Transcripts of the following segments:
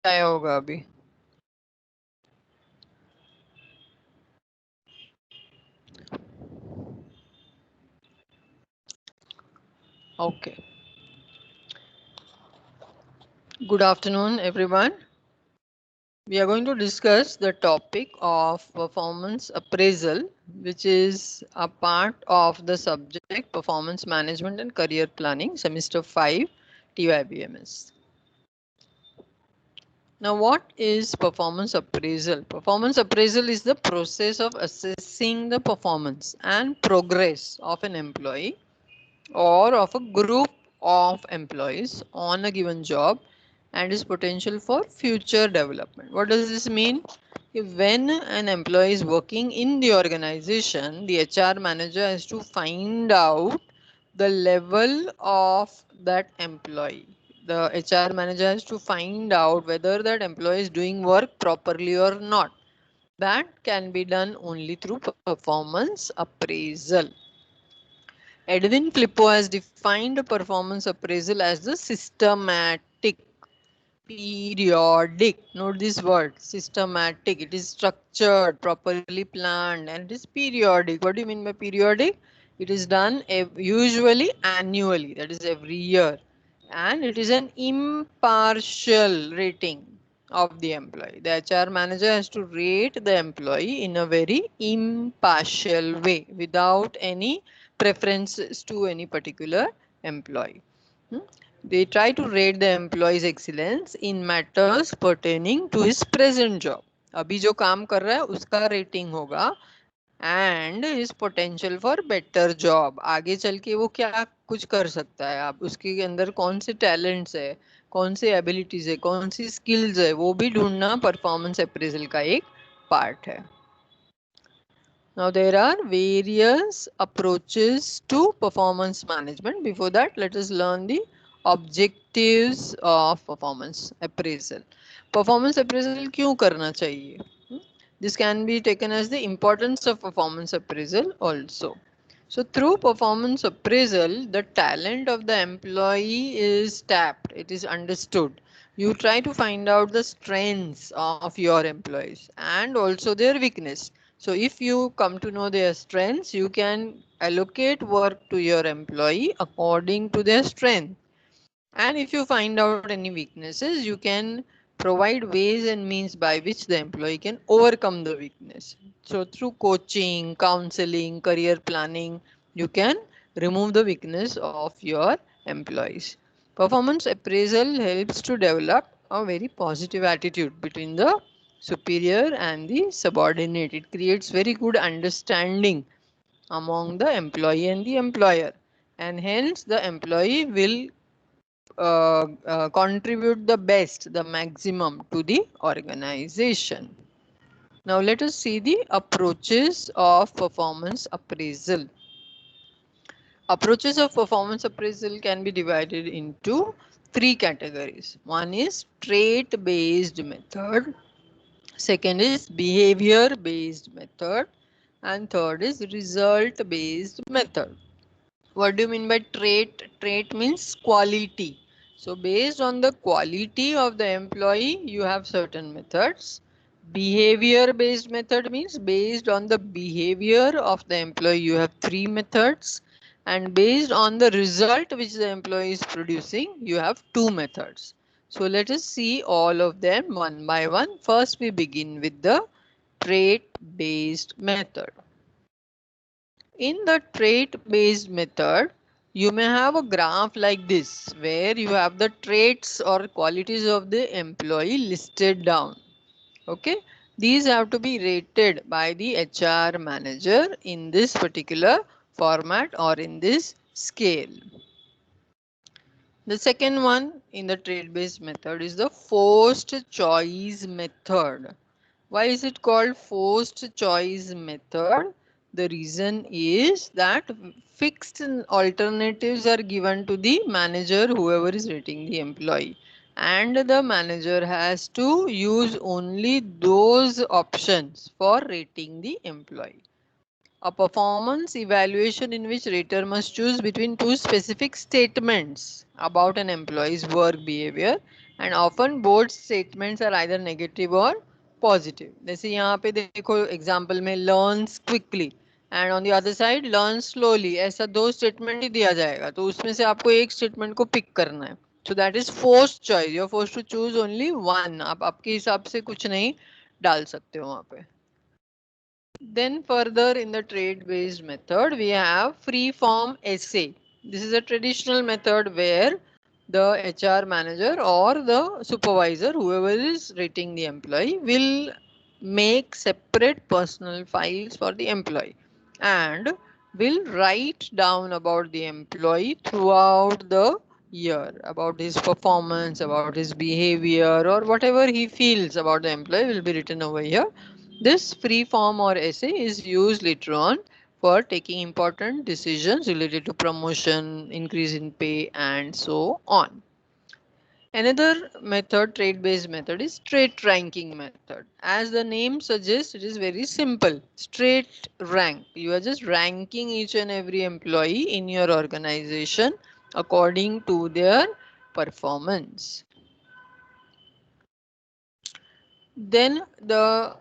आया होगा अभी। Okay. Good afternoon, everyone. We are going to discuss the topic of performance appraisal, which is a part of the subject performance management and career planning, semester 5, TYBMS. Now, what is performance appraisal? Performance appraisal is the process of assessing the performance and progress of an employee or of a group of employees on a given job and its potential for future development. What does this mean? If when an employee is working in the organization, the HR manager has to find out the level of that employee. The HR manager has to find out whether that employee is doing work properly or not. That can be done only through performance appraisal. Edwin Flippo has defined performance appraisal as the systematic, periodic, note this word, systematic. It is structured, properly planned, and it is periodic. What do you mean by periodic? It is done usually annually, that is every year. And it is an impartial rating of the employee. The HR manager has to rate the employee in a very impartial way without any preferences to any particular employee. They try to rate the employee's excellence in matters pertaining to his present job. अभी जो काम कर रहा है उसका rating होगा and his potential for better job. आगे चल के वो क्या कुछ कर सकता है, आप उसके अंदर कौन से टैलेंट्स है, कौन से एबिलिटीज है, कौन सी स्किल्स है, वो भी ढूंढना परफॉर्मेंस अप्रेजल का एक पार्ट है. Now there are various approaches to performance management. Before that, let us learn the objectives of performance appraisal. Performance appraisal क्यों करना चाहिए? This can be taken as the importance of performance appraisal also. So through performance appraisal, the talent of the employee is tapped. It is understood. You try to find out the strengths of your employees and also their weakness. So if you come to know their strengths, you can allocate work to your employee according to their strength. And if you find out any weaknesses, you can provide ways and means by which the employee can overcome the weakness. So through coaching, counseling, career planning, you can remove the weakness of your employees. Performance appraisal helps to develop a very positive attitude between the superior and the subordinate. It creates very good understanding among the employee and the employer, and hence the employee will contribute the best, the maximum to the organization. Now let us see the approaches of performance appraisal. Approaches of performance appraisal can be divided into three categories. One is trait based method, second is behavior based method, and third is result based method. What do you mean by trait? Trait means quality. So based on the quality of the employee, you have certain methods. Behavior based method means based on the behavior of the employee, you have three methods. And based on the result which the employee is producing, you have two methods. So let us see all of them one by one. First, we begin with the trait based method. In the trait-based method, you may have a graph like this, where you have the traits or qualities of the employee listed down. Okay, these have to be rated by the HR manager in this particular format or in this scale. The second one in the trait-based method is the forced choice method. Why is it called forced choice method? The reason is that fixed alternatives are given to the manager, whoever is rating the employee, and the manager has to use only those options for rating the employee. A performance evaluation in which rater must choose between two specific statements about an employee's work behavior, and often both statements are either negative or positive. जैसे यहाँ पे देखो example में learns quickly and on the other side learns slowly, ऐसा दो statement ही दिया जाएगा, तो उसमें से आपको एक स्टेटमेंट को पिक करना है. So that is forced choice. You're forced to choose only one. आप आपके हिसाब से कुछ नहीं डाल सकते हो वहाँ पे. Then further in the trade based method we have free form essay. This is a traditional method where the HR manager or the supervisor, whoever is rating the employee, will make separate personal files for the employee and will write down about the employee throughout the year, about his performance, about his behavior, or whatever he feels about the employee will be written over here. This free form or essay is used later on for taking important decisions related to promotion, increase in pay, and so on. Another method, trade-based method, is straight ranking method. As the name suggests, it is very simple. Straight rank. You are just ranking each and every employee in your organization according to their performance. Then the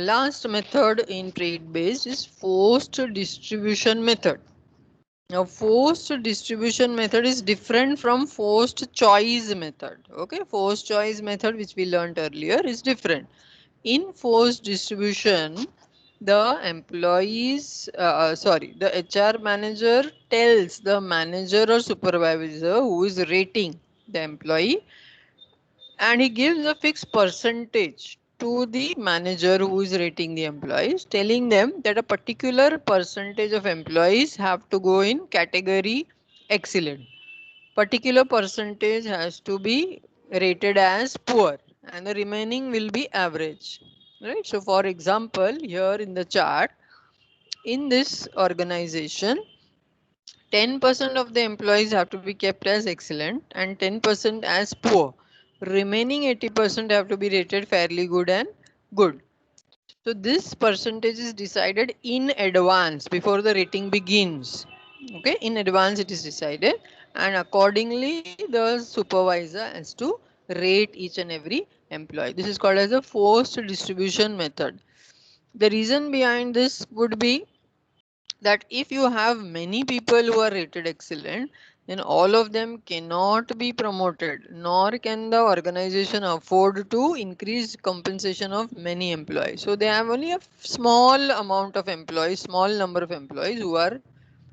last method in trade-based is forced distribution method. Now forced distribution method is different from forced choice method. Okay, forced choice method which we learned earlier is different. In forced distribution, the the HR manager tells the manager or supervisor who is rating the employee, and he gives a fixed percentage to the manager who is rating the employees, telling them that a particular percentage of employees have to go in category excellent, particular percentage has to be rated as poor, and the remaining will be average, right? So for example, here in the chart, in this organization, 10% of the employees have to be kept as excellent and 10% as poor. Remaining 80% have to be rated fairly good and good. So this percentage is decided in advance before the rating begins. Okay, in advance it is decided, and accordingly the supervisor has to rate each and every employee. This is called as a forced distribution method. The reason behind this would be that if you have many people who are rated excellent, then all of them cannot be promoted, nor can the organization afford to increase compensation of many employees. So they have only a small amount of employees, small number of employees who are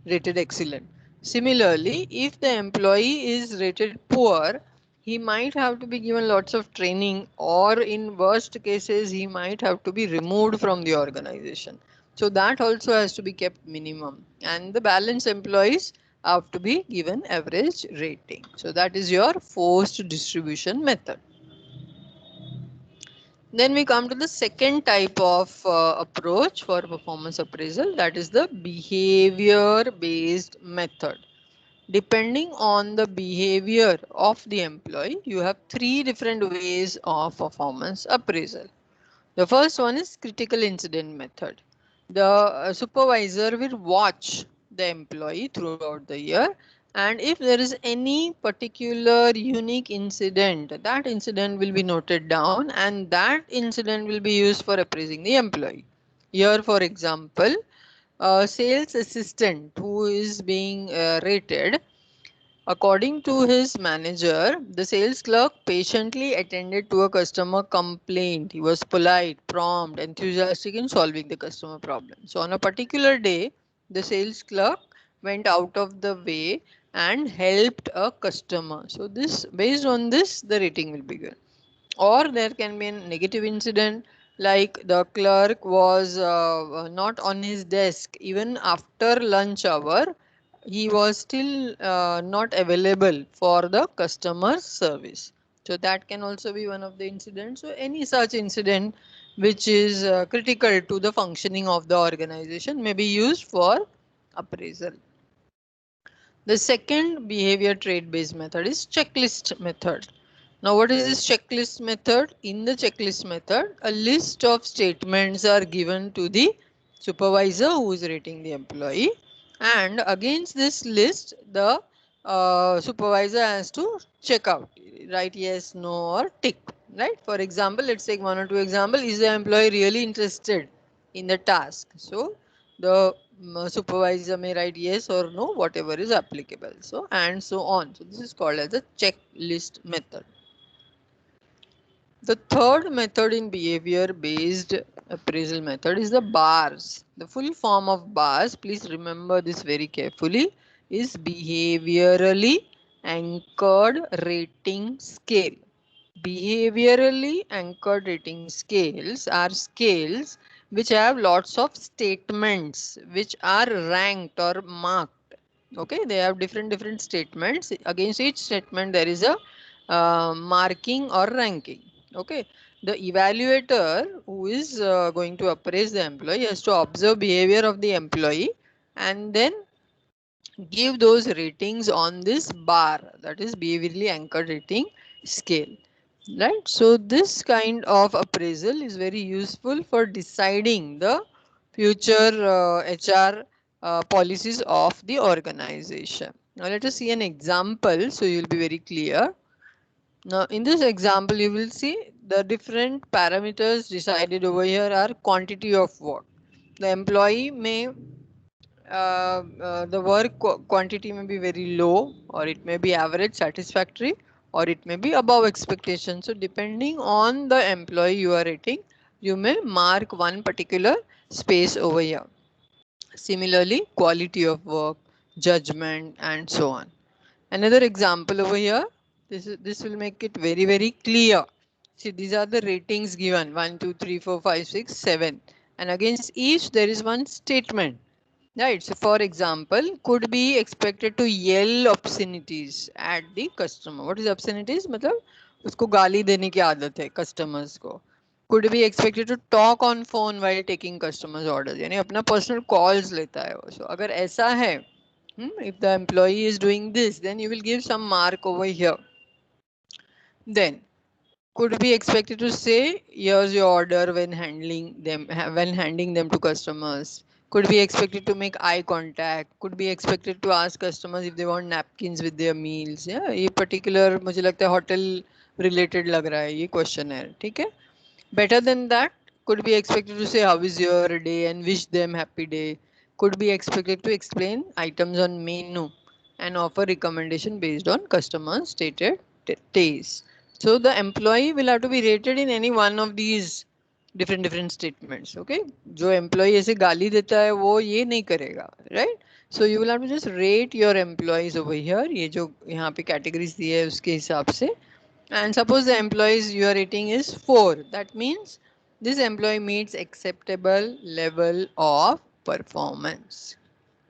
rated excellent. Similarly, if the employee is rated poor, he might have to be given lots of training, or in worst cases he might have to be removed from the organization. So that also has to be kept minimum, and the balance employees have to be given average rating. So that is your forced distribution method. Then we come to the second type of approach for performance appraisal, that is the behavior based method. Depending on the behavior of the employee, you have three different ways of performance appraisal. The first one is critical incident method. The supervisor will watch the employee throughout the year, and if there is any particular unique incident, that incident will be noted down and that incident will be used for appraising the employee. Here for example, a sales assistant who is being rated, according to his manager, the sales clerk patiently attended to a customer complaint. He was polite, prompt, enthusiastic in solving the customer problem. So, on a particular day, the sales clerk went out of the way and helped a customer. So, this based on this, the rating will be good. Or there can be a negative incident, like the clerk was not on his desk even after lunch hour, he was still not available for the customer service. So that can also be one of the incidents. So any such incident which is critical to the functioning of the organization may be used for appraisal. The second behavior trait based method is checklist method. Now what is this checklist method? In the checklist method, a list of statements are given to the supervisor who is rating the employee, and against this list the supervisor has to check out, write yes, no, or tick. Right? For example, let's take one or two example. Is the employee really interested in the task? So the supervisor may write yes or no, whatever is applicable. So and so on. So this is called as a checklist method. The third method in behavior based appraisal method is the bars. The full form of bars, please remember this very carefully, is behaviorally anchored rating scale. Behaviorally anchored rating scales are scales which have lots of statements which are ranked or marked. Okay, they have different statements. Against each statement there is a marking or ranking. Okay, the evaluator who is going to appraise the employee has to observe behavior of the employee and then give those ratings on this bar, that is behaviorally anchored rating scale. Right, so this kind of appraisal is very useful for deciding the future HR policies of the organization. Now let us see an example so you will be very clear. Now in this example you will see the different parameters decided over here are quantity of work. The employee may the work quantity may be very low, or it may be average satisfactory, or it may be above expectation. So depending on the employee you are rating, you may mark one particular space over here. Similarly, quality of work, judgment, and so on. Another example over here, this will make it very clear. See, these are the ratings given 1, 2, 3, 4, 5, 6, 7, and against each there is one statement. Right. So, for example, could be expected to yell obscenities at the customer. What is obscenities? मतलब उसको गाली देने की आदत है customers को. Could be expected to talk on phone while taking customers orders. यानी अपना personal calls लेता है वो. So, अगर ऐसा है, if the employee is doing this, then you will give some mark over here. Then could be expected to say here's your order when handing them to customers. Could be expected to make eye contact. Could be expected to ask customers if they want napkins with their meals. Yeah, ये particular मुझे लगता है hotel related लग रहा है ये question है, ठीक है? Better than that, could be expected to say how is your day and wish them happy day. Could be expected to explain items on menu and offer recommendation based on customer stated taste. So the employee will have to be rated in any one of these different statements. Okay, जो employee ऐसे गाली देता है वो ये नहीं करेगा, right? So you will have to just rate your employees over here. ये जो यहाँ पे categories दी है उसके हिसाब से. And suppose the employees your rating is 4. That means this employee meets acceptable level of performance.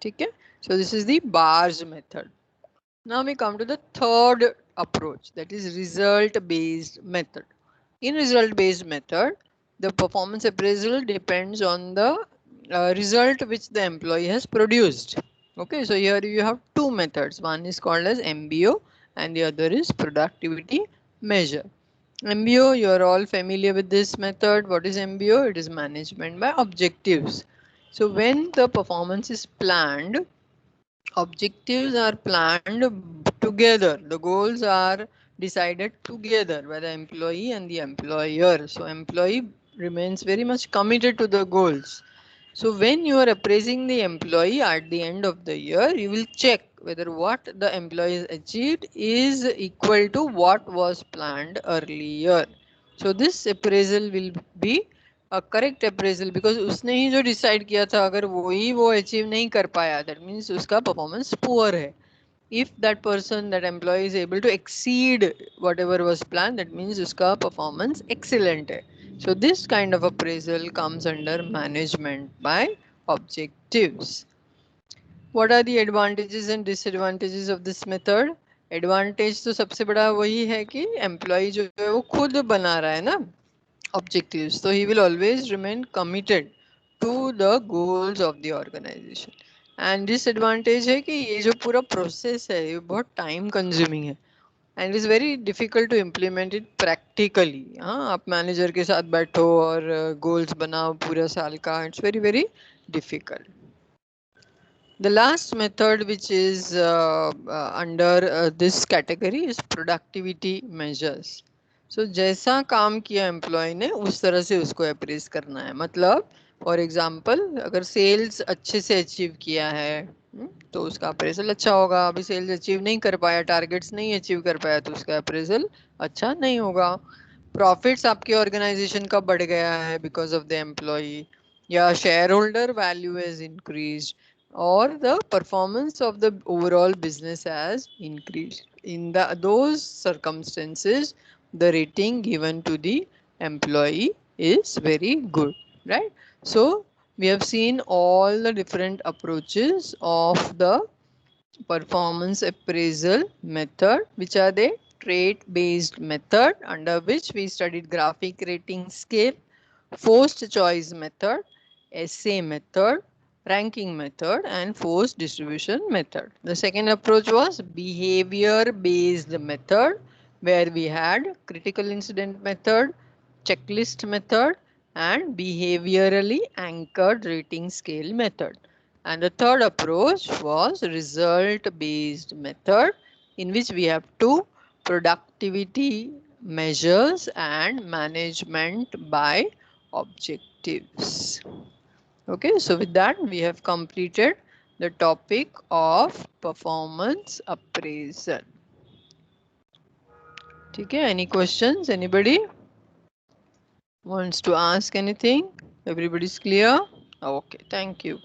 Okay? So this is the bars method. Now we come to the third approach, that is result based method. In result based method, the performance appraisal depends on the result which the employee has produced. Okay, so here you have two methods. One is called as MBO and the other is productivity measure. MBO, you are all familiar with this method. What is MBO? It is management by objectives. So when the performance is planned, objectives are planned together. The goals are decided together by the employee and the employer. So employee remains very much committed to the goals. So when you are appraising the employee at the end of the year, you will check whether what the employee has achieved is equal to what was planned earlier. So this appraisal will be a correct appraisal because उसने ही जो decide किया था अगर वही वो achieve नहीं कर पाया, that means उसका performance poor है. If that person, that employee is able to exceed whatever was planned, that means uska performance excellent hai. So this kind of appraisal comes under management by objectives. What are the advantages and disadvantages of this method? Advantage तो सबसे बड़ा वही है कि employee जो है वो खुद बना रहा है ना objectives, so he will always remain committed to the goals of the organization. And disadvantage है कि ये जो पूरा process है ये बहुत time consuming है and it is very difficult to implement it practically. हाँ, आप manager के साथ बैठो और goals बनाओ पूरा साल का, it's very difficult. The last method which is under this category is productivity measures. So जैसा काम किया एम्प्लॉय ने उस तरह से उसको अप्रेज करना है. मतलब फॉर एग्जांपल अगर सेल्स अच्छे से अचीव किया है तो उसका अप्रेजल अच्छा होगा. अभी सेल्स अचीव नहीं कर पाया, टारगेट्स नहीं अचीव कर पाया तो उसका अप्रेजल अच्छा नहीं होगा. प्रॉफिट्स आपके ऑर्गेनाइजेशन का बढ़ गया है बिकॉज ऑफ द एम्प्लॉय, या share holder value has increase, or the performance of the overall business has increased. In those circumstances, the rating given to the employee is very good, right? So we have seen all the different approaches of the performance appraisal method, which are the trait based method, under which we studied graphic rating scale, forced choice method, essay method, ranking method, and forced distribution method. The second approach was behavior based method, where we had critical incident method, checklist method, and behaviorally anchored rating scale method. And the third approach was result based method, in which we have two productivity measures and management by objectives. Okay, so with that we have completed the topic of performance appraisal. Okay, any questions? Anybody wants to ask anything? Everybody's clear? Okay, thank you.